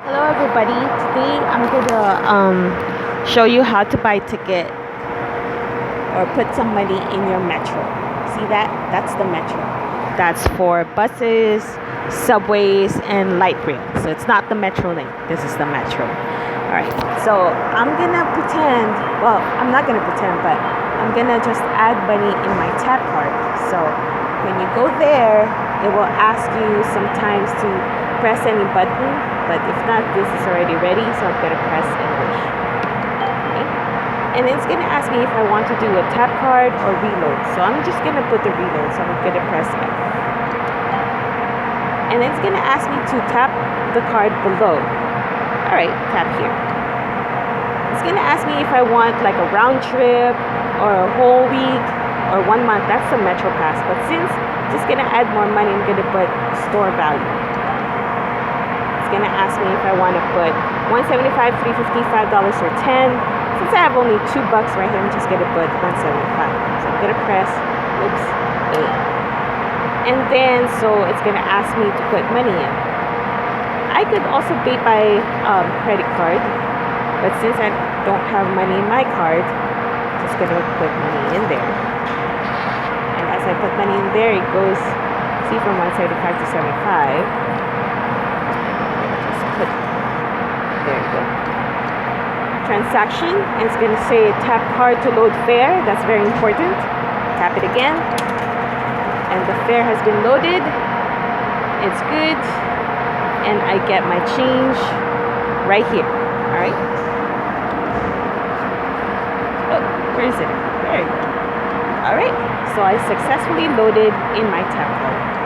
Hello everybody. Today I'm gonna show you how to buy ticket or put some money in your metro. See that? That's the metro. That's for buses, subways, and light rail. So it's not the metro link. This is the metro. Alright, so I'm gonna pretend, well, I'm not gonna pretend, but I'm gonna just add money in my tap card. So when you go there, it will ask you sometimes to press any button, but if not, this is already ready, so I'm gonna press English. Okay. And it's gonna ask me if I want to do a tap card or reload. So I'm just gonna put the reload, so I'm gonna press F. And it's gonna ask me to tap the card below. Alright, tap here. It's gonna ask me if I want like a round trip or a whole week or 1 month. That's the Metro Pass. But since I'm just gonna add more money, I'm gonna put store value. It's gonna ask me if I want to put $175, $355, or 10. Since I have only $2 right here, I'm just gonna put 175. So I'm gonna press A. And then so it's gonna ask me to put money in. I could also pay by credit card, but since I don't have money in my card, I'm just gonna put money in there. And as I put money in there, it goes, see, from 175 to 75. Just put, there you go. Transaction, and it's gonna say tap card to load fare. That's very important. Tap it again, and the fare has been loaded. It's good. And I get my change right here. Alright. Oh, where is it? There you go. Alright. So I successfully loaded in my tap card.